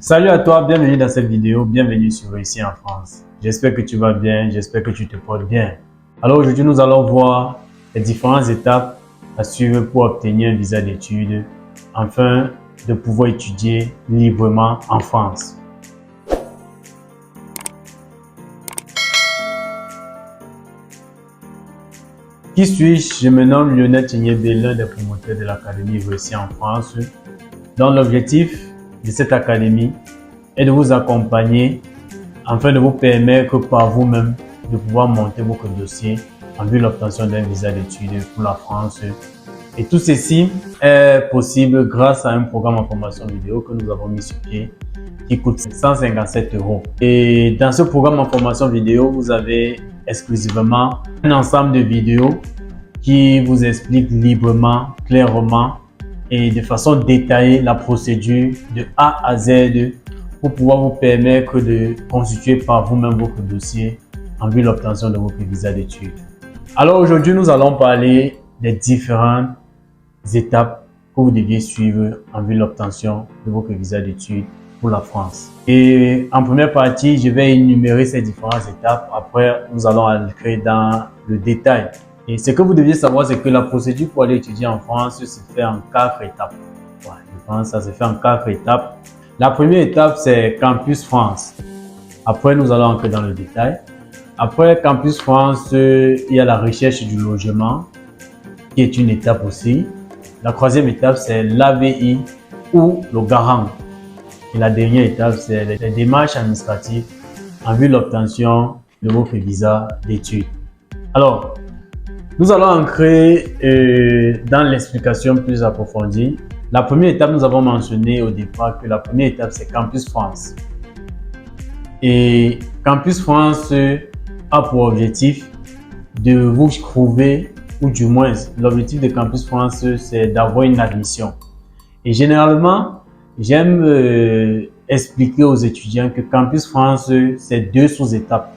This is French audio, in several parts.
Salut à toi, bienvenue dans cette vidéo, bienvenue sur Réussir en France. J'espère que tu vas bien, j'espère que tu te portes bien. Alors aujourd'hui, nous allons voir les différentes étapes à suivre pour obtenir un visa d'études afin de pouvoir étudier librement en France. Qui suis-je? Je me nomme Lionel Tchenyebe, l'un des promoteurs de l'Académie Réussir en France, dont l'objectif de cette académie est de vous accompagner afin de vous permettre par vous-même de pouvoir monter votre dossier en vue de l'obtention d'un visa d'études pour la France. Et tout ceci est possible grâce à un programme en formation vidéo que nous avons mis sur pied qui coûte 157 €. Et dans ce programme en formation vidéo, vous avez exclusivement un ensemble de vidéos qui vous explique librement, clairement et de façon détaillée la procédure de A à Z pour pouvoir vous permettre de constituer par vous-même votre dossier en vue de l'obtention de votre visa d'études. Alors aujourd'hui, nous allons parler des différentes étapes que vous deviez suivre en vue de l'obtention de votre visa d'études pour la France. Et en première partie, je vais énumérer ces différentes étapes. Après, nous allons entrer dans le détail. Et ce que vous deviez savoir, c'est que la procédure pour aller étudier en France se fait en 4 étapes. Ouais, je pense que ça se fait en 4 étapes. La première étape, c'est Campus France. Après, nous allons entrer dans le détail. Après Campus France, il y a la recherche du logement, qui est une étape aussi. La troisième étape, c'est l'AVI ou le garant. Et la dernière étape, c'est les démarches administratives en vue de l'obtention de votre visa d'études. Alors, nous allons entrer dans l'explication plus approfondie. La première étape, nous avons mentionné au départ que la première étape, c'est Campus France. Et Campus France a pour objectif de vous trouver, ou du moins, l'objectif de Campus France, c'est d'avoir une admission. Et généralement, j'aime expliquer aux étudiants que Campus France, c'est 2 sous-étapes.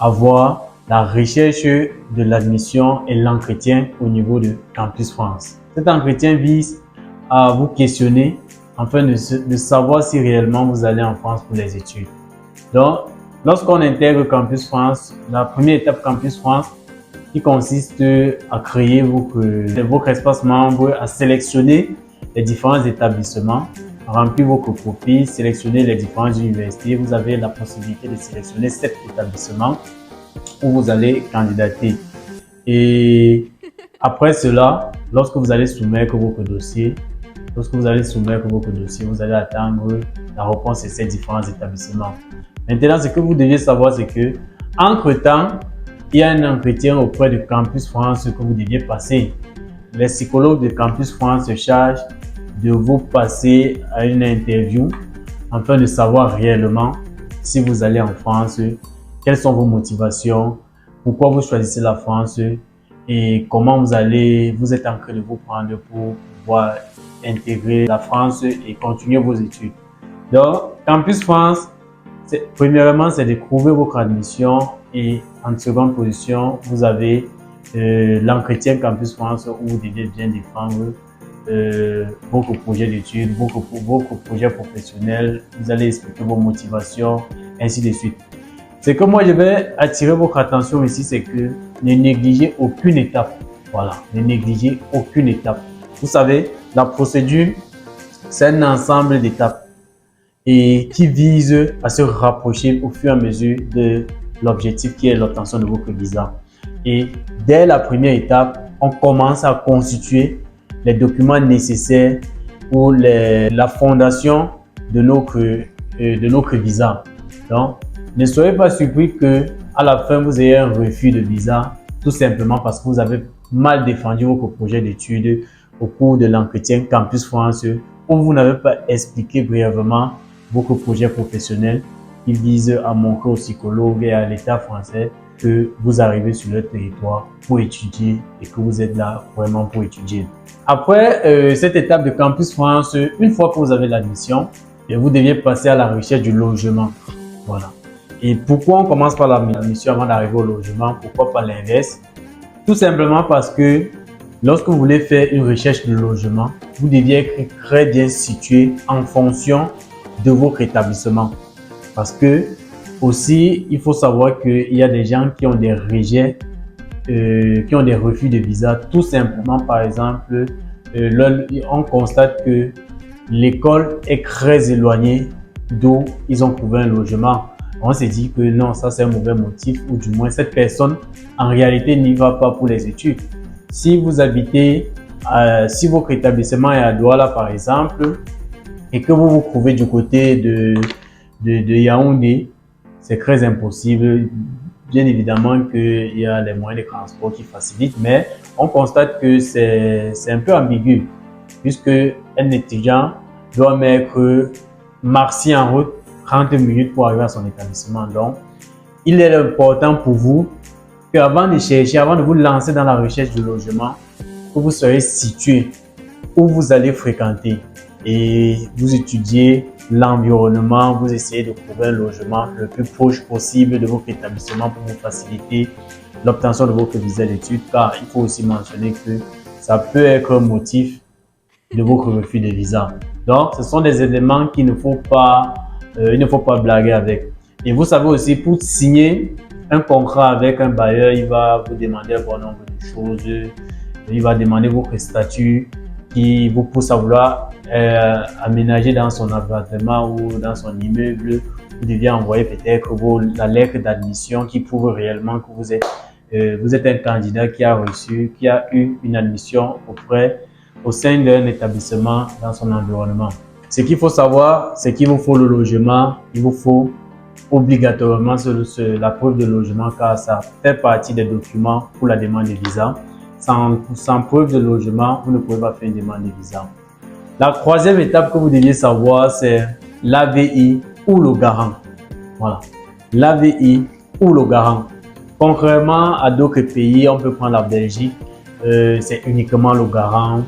Avoir la recherche de l'admission et l'entretien au niveau de Campus France. Cet entretien vise à vous questionner afin de savoir si réellement vous allez en France pour les études. Donc, lorsqu'on intègre Campus France, la première étape Campus France qui consiste à créer votre espace membre, à sélectionner les différents établissements, remplir votre profil, sélectionner les différentes universités. Vous avez la possibilité de sélectionner 7 établissements où vous allez candidater. Et après cela, lorsque vous allez soumettre votre dossier, vous allez attendre la réponse de ces différents établissements. Maintenant, ce que vous devez savoir, c'est que entre-temps, il y a un entretien auprès de Campus France que vous deviez passer. Les psychologues de Campus France se chargent de vous passer à une interview afin de savoir réellement si vous allez en France, quelles sont vos motivations, pourquoi vous choisissez la France et comment vous êtes en train de vous prendre pour pouvoir intégrer la France et continuer vos études. Donc, Campus France, premièrement, c'est de trouver votre admission et en seconde position, vous avez l'entretien Campus France où vous devez bien défendre votre projet d'études, votre projet professionnel. Vous allez expliquer vos motivations, ainsi de suite. Ce que moi je vais attirer votre attention ici, c'est que ne négligez aucune étape. Voilà, ne négligez aucune étape. Vous savez, la procédure, c'est un ensemble d'étapes et qui vise à se rapprocher au fur et à mesure de l'objectif qui est l'obtention de votre visa. Et dès la première étape, on commence à constituer les documents nécessaires pour la fondation de notre visa. Donc, ne soyez pas surpris qu'à la fin, vous ayez un refus de visa, tout simplement parce que vous avez mal défendu votre projet d'études au cours de l'entretien Campus France où vous n'avez pas expliqué brièvement votre projet professionnel qui vise à montrer aux psychologues et à l'État français que vous arrivez sur le territoire pour étudier et que vous êtes là vraiment pour étudier. Après cette étape de Campus France, une fois que vous avez l'admission, vous deviez passer à la recherche du logement. Voilà. Et pourquoi on commence par l'admission avant d'arriver au logement? Pourquoi pas l'inverse? Tout simplement parce que lorsque vous voulez faire une recherche de logement, vous deviez être très bien situé en fonction de votre établissement. Parce que aussi, il faut savoir qu'il y a des gens qui ont des rejets, qui ont des refus de visa, tout simplement. Par exemple, on constate que l'école est très éloignée d'où ils ont trouvé un logement. On s'est dit que non, ça c'est un mauvais motif, ou du moins cette personne en réalité n'y va pas pour les études. Si vous habitez, si votre établissement est à Douala par exemple, et que vous vous trouvez du côté de Yaoundé, c'est très impossible. Bien évidemment qu'il y a les moyens de transport qui facilitent, mais on constate que c'est un peu ambigu, puisque un étudiant doit mettre marcher en route 30 minutes pour arriver à son établissement. Donc, il est important pour vous qu'avant de chercher, avant de vous lancer dans la recherche du logement, que vous soyez situé où vous allez fréquenter et vous étudiez l'environnement, vous essayez de trouver un logement le plus proche possible de votre établissement pour vous faciliter l'obtention de votre visa d'études, car il faut aussi mentionner que ça peut être un motif de votre refus de visa. Donc, ce sont des éléments qu'il ne faut pas, il ne faut pas blaguer avec. Et vous savez aussi, pour signer un contrat avec un bailleur, il va vous demander un bon nombre de choses. Il va demander votre statut qui vous pousse à vouloir aménager dans son appartement ou dans son immeuble. Vous devez envoyer peut-être la lettre d'admission qui prouve réellement que vous êtes un candidat qui a eu une admission au sein d'un établissement dans son environnement. Ce qu'il faut savoir, c'est qu'il vous faut le logement, il vous faut obligatoirement la preuve de logement, car ça fait partie des documents pour la demande de visa. Sans preuve de logement, vous ne pouvez pas faire une demande de visa. La troisième étape que vous deviez savoir, c'est l'AVI ou le garant. Voilà, l'AVI ou le garant. Contrairement à d'autres pays, on peut prendre la Belgique, c'est uniquement le garant.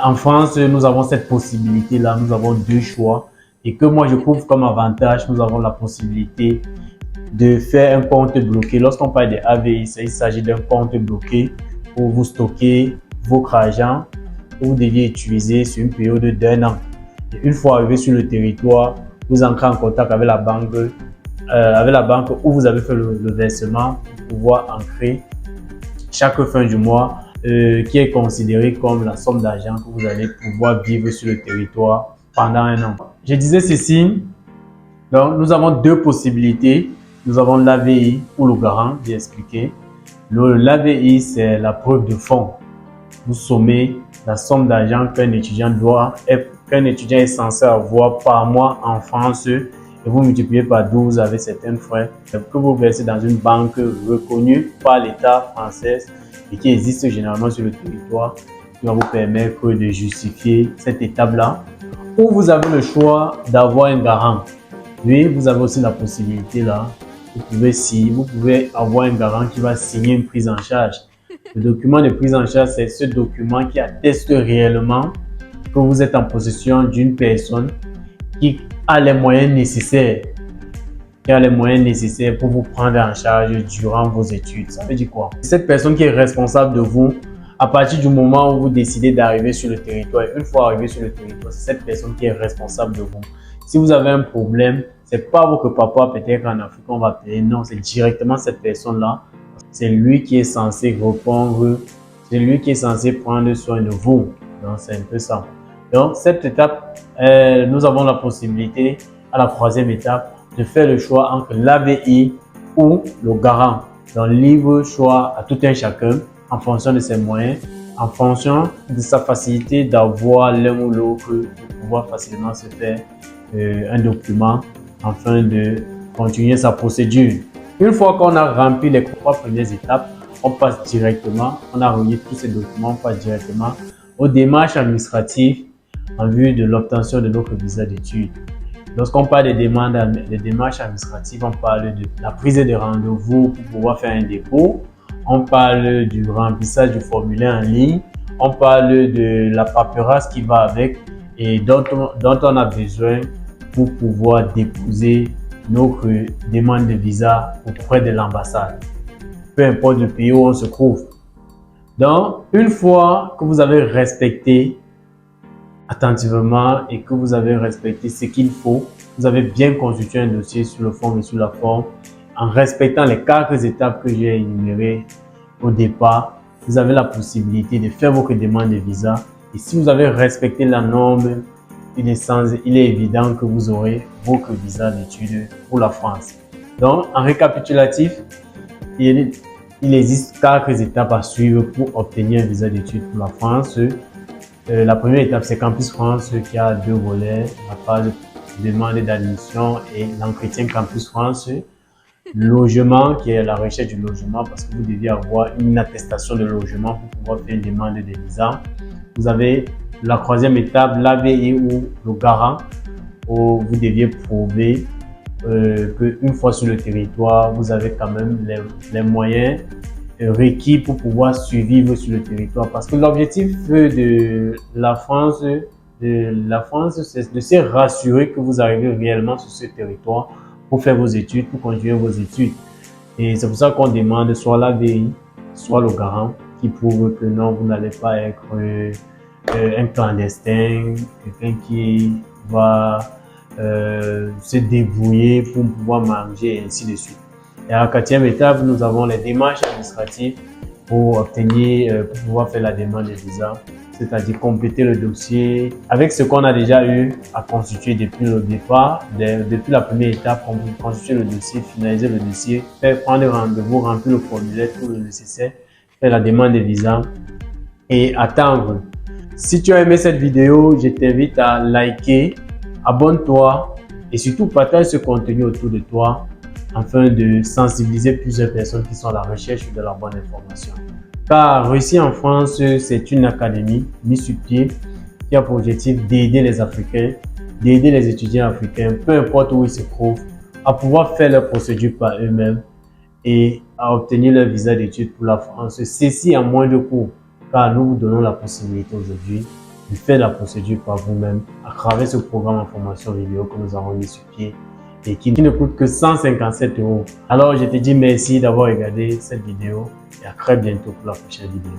En France, nous avons cette possibilité-là, nous avons deux choix. Et que moi, je trouve comme avantage, nous avons la possibilité de faire un compte bloqué. Lorsqu'on parle de AVI, il s'agit d'un compte bloqué pour vous stocker votre argent que vous deviez utiliser sur une période d'1 an. Et une fois arrivé sur le territoire, vous entrez en contact avec la banque où vous avez fait le versement pour pouvoir ancrer chaque fin du mois qui est considéré comme la somme d'argent que vous allez pouvoir vivre sur le territoire pendant 1 an. Je disais ceci, donc nous avons deux possibilités. Nous avons l'AVI ou le garant, j'ai expliqué. L'AVI, c'est la preuve de fonds. Vous sommez la somme d'argent qu'un étudiant est censé avoir par mois en France et vous multipliez par 12 avec certains frais que vous versez dans une banque reconnue par l'État français et qui existe généralement sur le territoire, qui va vous permettre de justifier cette étape-là. Ou vous avez le choix d'avoir un garant. Oui, vous avez aussi la possibilité là. Vous pouvez avoir un garant qui va signer une prise en charge. Le document de prise en charge, c'est ce document qui atteste réellement que vous êtes en possession d'une personne qui a les moyens nécessaires, pour vous prendre en charge durant vos études. Ça veut dire quoi? Cette personne qui est responsable de vous à partir du moment où vous décidez d'arriver sur le territoire. Une fois arrivé sur le territoire, c'est cette personne qui est responsable de vous. Si vous avez un problème, c'est pas votre papa peut-être en Afrique on va payer. Non, c'est directement cette personne-là. C'est lui qui est censé répondre, c'est lui qui est censé prendre soin de vous. Donc, c'est un peu ça. Donc, cette étape, nous avons la possibilité, à la troisième étape, de faire le choix entre l'AVI ou le garant. Donc, libre choix à tout un chacun en fonction de ses moyens, en fonction de sa facilité d'avoir l'un ou l'autre pour pouvoir facilement se faire un document afin de continuer sa procédure. Une fois qu'on a rempli les 3 premières étapes, on passe directement, on a remis tous ces documents, on passe directement aux démarches administratives en vue de l'obtention de notre visa d'études. Lorsqu'on parle des démarches administratives, on parle de la prise de rendez-vous pour pouvoir faire un dépôt, on parle du remplissage du formulaire en ligne, on parle de la paperasse qui va avec et dont on a besoin pour pouvoir déposer notre demande de visa auprès de l'ambassade, peu importe le pays où on se trouve. Donc, une fois que vous avez respecté attentivement et que vous avez respecté ce qu'il faut, vous avez bien constitué un dossier sur le fond et sur la forme, en respectant les 4 étapes que j'ai énumérées au départ, vous avez la possibilité de faire votre demande de visa. Et si vous avez respecté la norme, il est évident que vous aurez votre visa d'études pour la France. Donc, en récapitulatif, il existe 4 étapes à suivre pour obtenir un visa d'études pour la France. La première étape, c'est Campus France qui a 2 volets, la phase de demande d'admission et l'entretien Campus France. Logement, qui est la recherche du logement, parce que vous devez avoir une attestation de logement pour pouvoir faire une demande de visa. Vous avez la 3e étape, l'AVI ou le garant, où vous deviez prouver qu'une fois sur le territoire, vous avez quand même les moyens requis pour pouvoir survivre sur le territoire. Parce que l'objectif de la France, c'est de se rassurer que vous arrivez réellement sur ce territoire pour faire vos études, pour continuer vos études. Et c'est pour ça qu'on demande soit l'AVI, soit le garant, qui prouve que non, vous n'allez pas être un clandestin, quelqu'un qui va se débrouiller pour pouvoir manger et ainsi de suite. Et à la 4e étape, nous avons les démarches administratives pour obtenir, pour pouvoir faire la demande de visa, c'est-à-dire compléter le dossier avec ce qu'on a déjà eu à constituer depuis le départ, depuis la première étape, constituer le dossier, finaliser le dossier, prendre rendez-vous, remplir le formulaire, tout le nécessaire, faire la demande de visa et attendre. Si tu as aimé cette vidéo, je t'invite à liker, abonne-toi et surtout partage ce contenu autour de toi afin de sensibiliser plusieurs personnes qui sont à la recherche de la bonne information. Car Réussir en France, c'est une académie mise sur pied qui a pour objectif d'aider les Africains, d'aider les étudiants africains, peu importe où ils se trouvent, à pouvoir faire leurs procédures par eux-mêmes et à obtenir leur visa d'études pour la France. Ceci à moins de coûts, car nous vous donnons la possibilité aujourd'hui de faire la procédure par vous-même à travers ce programme en formation vidéo que nous avons mis sur pied et qui ne coûte que 157 €. Alors je te dis merci d'avoir regardé cette vidéo et à très bientôt pour la prochaine vidéo.